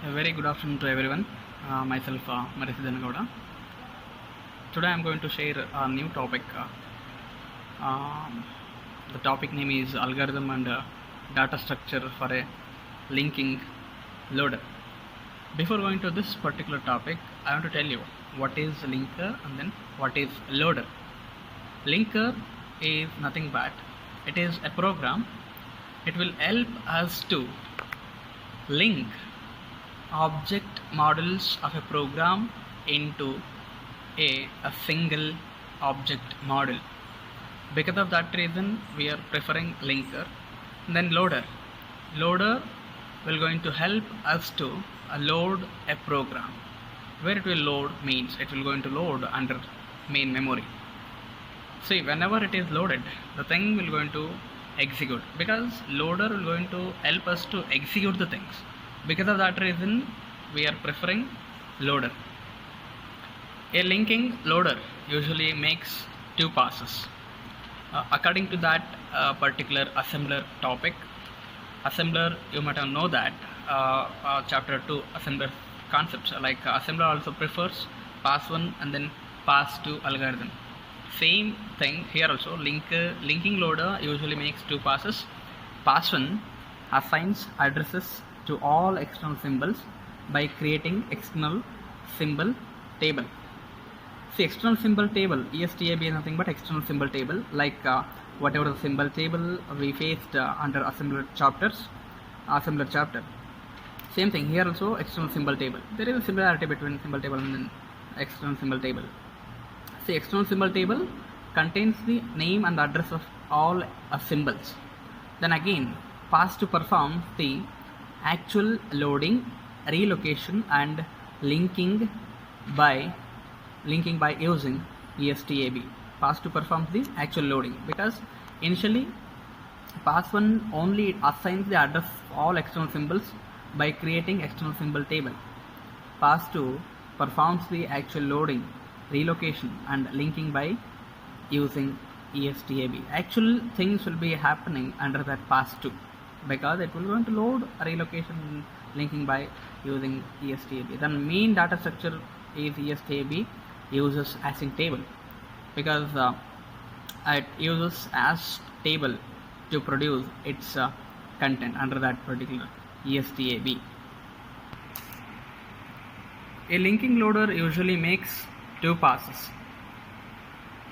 A very good afternoon to everyone. Myself, Marisidan Gowda. Today I am going to share a new topic. Um, the topic name is algorithm and data structure for a linking loader. Before going to this particular topic, I want to tell you what is linker and then what is loader. Linker is nothing but it is a program. It will help us to link object models of a program into a single object model. Because of that reason, we are preferring linker. Then loader will going to help us to load a program. Where it will load means it will going to load under main memory. See, whenever it is loaded, the thing will going to execute, because loader will going to help us to execute the things. Because of that reason, we are preferring loader. A linking loader usually makes two passes. According to that particular assembler topic, assembler, you might know that chapter 2 assembler concepts, like assembler also prefers pass 1 and then pass 2 algorithm. Same thing here also, linking loader usually makes two passes. Pass 1 assigns addresses to all external symbols by creating external symbol table. See, external symbol table, ESTAB is nothing but external symbol table, like whatever the symbol table we faced under assembler chapter. Same thing here also, external symbol table. There is a similarity between symbol table and external symbol table. See, external symbol table contains the name and address of all symbols. Then again, pass to perform the actual loading, relocation and linking by using ESTAB. Pass to perform the actual loading, because initially pass 1 only assigns the address of all external symbols by creating external symbol table. Pass 2 performs the actual loading, relocation and linking by using ESTAB. Actual things will be happening under that pass 2, because it will going to load, relocation, linking by using ESTAB. Then main data structure is ESTAB uses async table, because it uses as table to produce its content under that particular ESTAB. A linking loader usually makes two passes.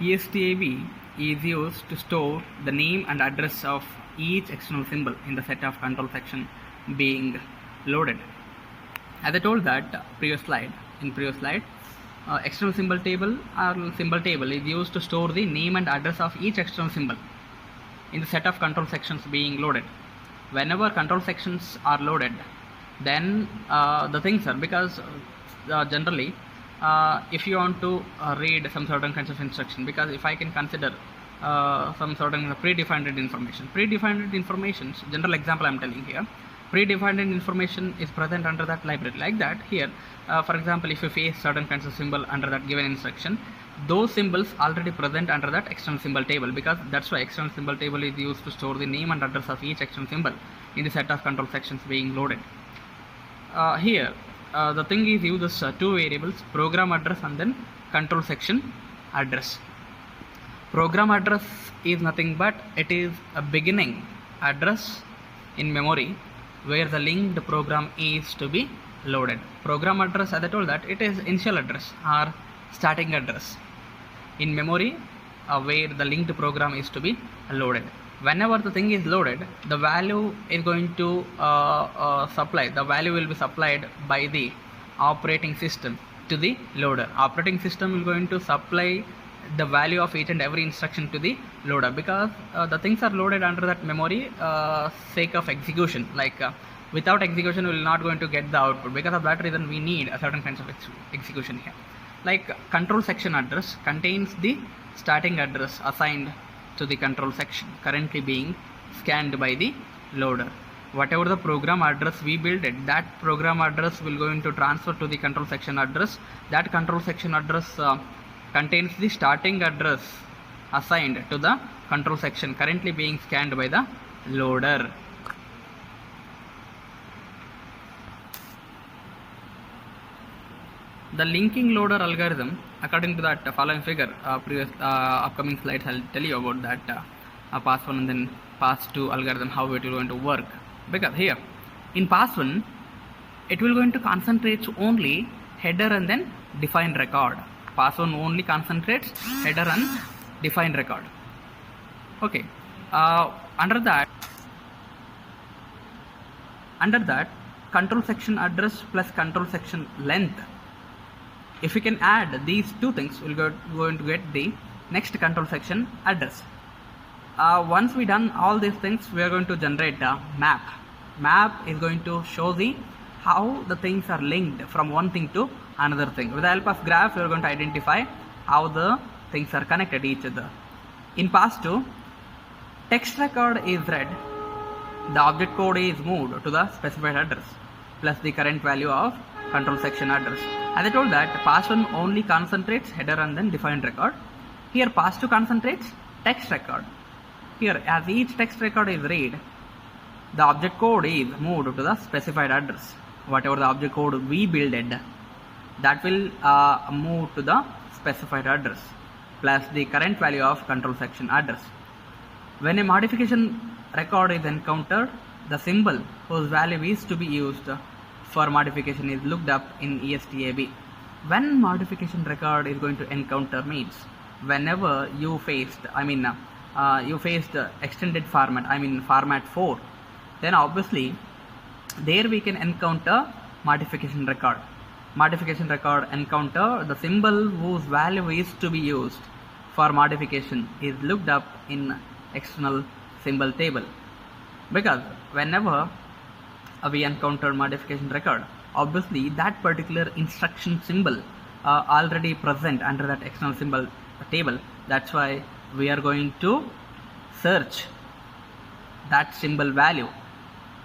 ESTAB is used to store the name and address of each external symbol in the set of control section being loaded. As I told that previous slide, external symbol table or symbol table is used to store the name and address of each external symbol in the set of control sections being loaded. Whenever control sections are loaded, then the things are, because generally if you want to read some certain kinds of instruction, because if I can consider some certain predefined information, general example I am telling here, predefined information is present under that library. Like that here, for example, if you face certain kinds of symbol under that given instruction, those symbols already present under that external symbol table, because that's why external symbol table is used to store the name and address of each external symbol in the set of control sections being loaded. Here the thing is uses two variables, program address and then control section address. Program address is nothing but it is a beginning address in memory where the linked program is to be loaded. Program address, as I told that, it is initial address or starting address in memory where the linked program is to be loaded. Whenever the thing is loaded, the value is going to the value will be supplied by the operating system to the loader. Operating system will going to supply the value of each and every instruction to the loader, because the things are loaded under that memory sake of execution. Like without execution we will not going to get the output. Because of that reason we need a certain kinds of execution here. Like control section address contains the starting address assigned to the control section currently being scanned by the loader. Whatever the program address we built it, that program address will going to transfer to the control section address. That control section address contains the starting address assigned to the control section currently being scanned by the loader. The linking loader algorithm, according to that following figure, previous upcoming slides I'll tell you about that pass 1 and then pass 2 algorithm, how it will going to work. Because here in pass 1 it will going to concentrate only header and then defined record. Pass 1 only concentrates header and defined record. Okay, under that control section address plus control section length, if we can add these two things, we'll going to get the next control section address. Once we done all these things, we are going to generate a map. Map is going to show the how the things are linked from one thing to another thing. With the help of graph, we are going to identify how the things are connected each other. In pass 2, text record is read, the object code is moved to the specified address plus the current value of control section address. As I told that pass 1 only concentrates header and then defined record. Here pass 2 concentrates text record. Here as each text record is read, the object code is moved to the specified address. Whatever the object code we builded, that will move to the specified address plus the current value of control section address. When a modification record is encountered, the symbol whose value is to be used for modification is looked up in ESTAB. When modification record is going to encounter means whenever you faced, extended format, format 4, then obviously there we can encounter modification record. Modification record encounter the symbol whose value is to be used for modification is looked up in external symbol table. Because whenever we encounter modification record, obviously that particular instruction symbol already present under that external symbol table. That's why we are going to search that symbol value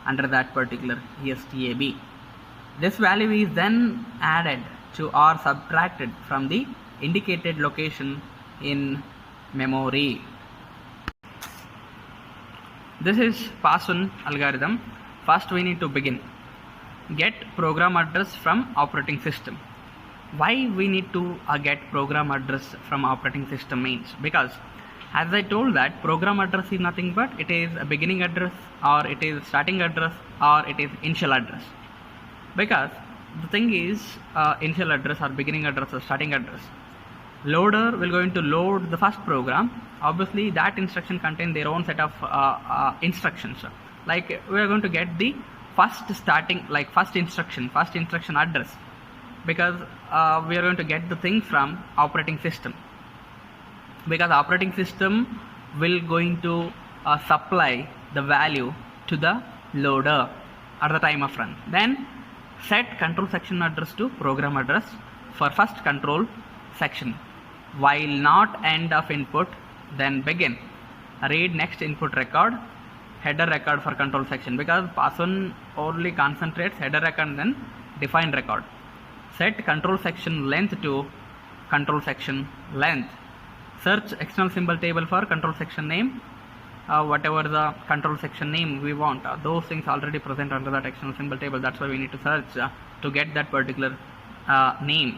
under that particular ESTAB. This value is then added to or subtracted from the indicated location in memory. This is pass 1 algorithm. First we need to begin. Get program address from operating system. Why we need to get program address from operating system means, because as I told that program address is nothing but it is a beginning address or it is starting address or it is initial address. Because the thing is initial address or beginning address or starting address, loader will going to load the first program. Obviously that instruction contains their own set of instructions. Like we are going to get the first instruction address, because we are going to get the thing from operating system, because operating system will going to supply the value to the loader at the time of run. Then set control section address to program address for first control section. While not end of input, then begin. Read next input record, header record for control section, because pass 1 only concentrates header record and then defined record. Set control section length to control section length. Search external symbol table for control section name. Whatever the control section name we want, those things already present under that external symbol table. That's why we need to search to get that particular name.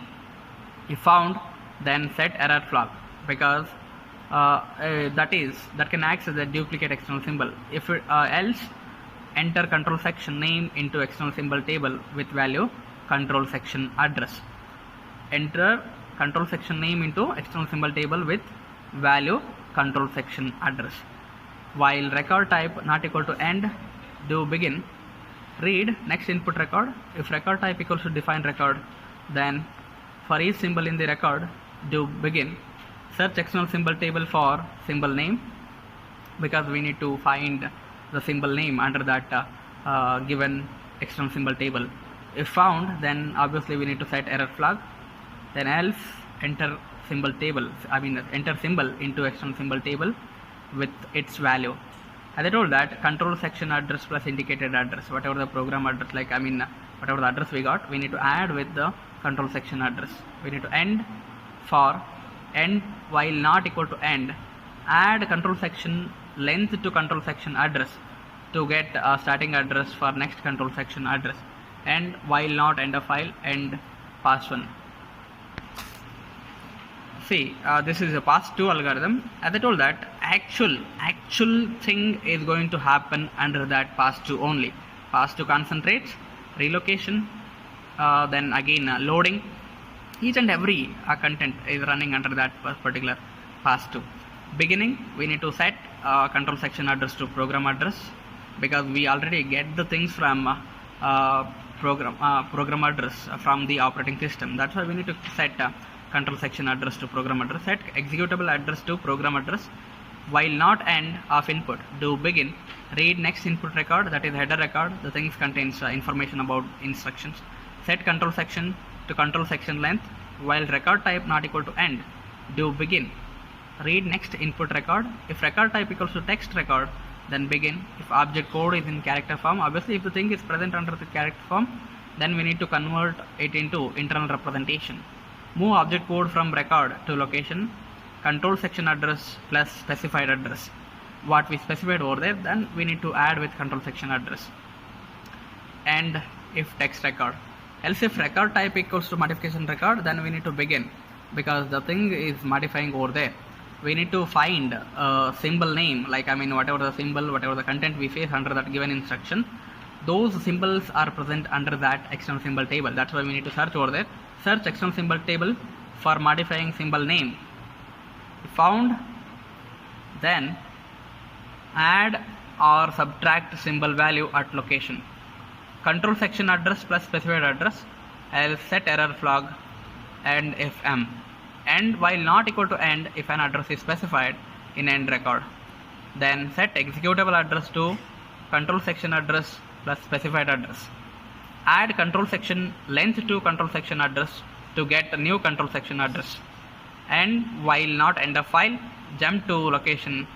If found, then set error flag, because that can act as a duplicate external symbol. If else, enter control section name into external symbol table with value control section address. Enter control section name into external symbol table with value control section address. While record type not equal to end, do begin. Read next input record. If record type equals to defined record, then for each symbol in the record, do begin. Search external symbol table for symbol name, because we need to find the symbol name under that given external symbol table. If found, then obviously we need to set error flag. Then else, enter symbol table, enter symbol into external symbol table with its value. As I told that control section address plus indicated address, whatever the program address, whatever the address we got, we need to add with the control section address. We need to end for end while not equal to end, add control section length to control section address to get a starting address for next control section address. And while not end of file, end pass 1. See, this is a pass-to algorithm. As I told that actual thing is going to happen under that pass-to only. Pass-to concentrates, relocation, then again loading. Each and every content is running under that particular pass-to. Beginning, we need to set control section address to program address, because we already get the things from program address from the operating system. That's why we need to set control section address to program address. Set executable address to program address. While not end of input, do begin. Read next input record, that is header record. The things contains information about instructions. Set control section to control section length. While record type not equal to end, do begin. Read next input record. If record type equals to text record, then begin. If object code is in character form, obviously if the thing is present under the character form, then we need to convert it into internal representation. Move object code from record to location. Control section address plus specified address. What we specified over there, then we need to add with control section address. And if text record. Else if record type equals to modification record, then we need to begin, because the thing is modifying over there. We need to find a symbol name, like whatever the symbol, whatever the content we face under that given instruction, those symbols are present under that external symbol table. That's why we need to search over there. Search external symbol table for modifying symbol name. If found, then add or subtract symbol value at location. Control section address plus specified address. Else set error flag and fm. End while not equal to end if an address is specified in end record. Then set executable address to control section address plus specified address. Add control section length to control section address to get a new control section address. And while not end of file, jump to location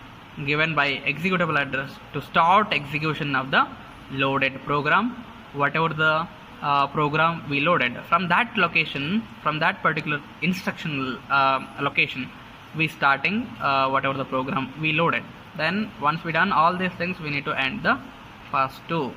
given by executable address to start execution of the loaded program, whatever the program we loaded. From that location, from that particular instructional location, we starting whatever the program we loaded. Then once we done all these things, we need to end the pass-to.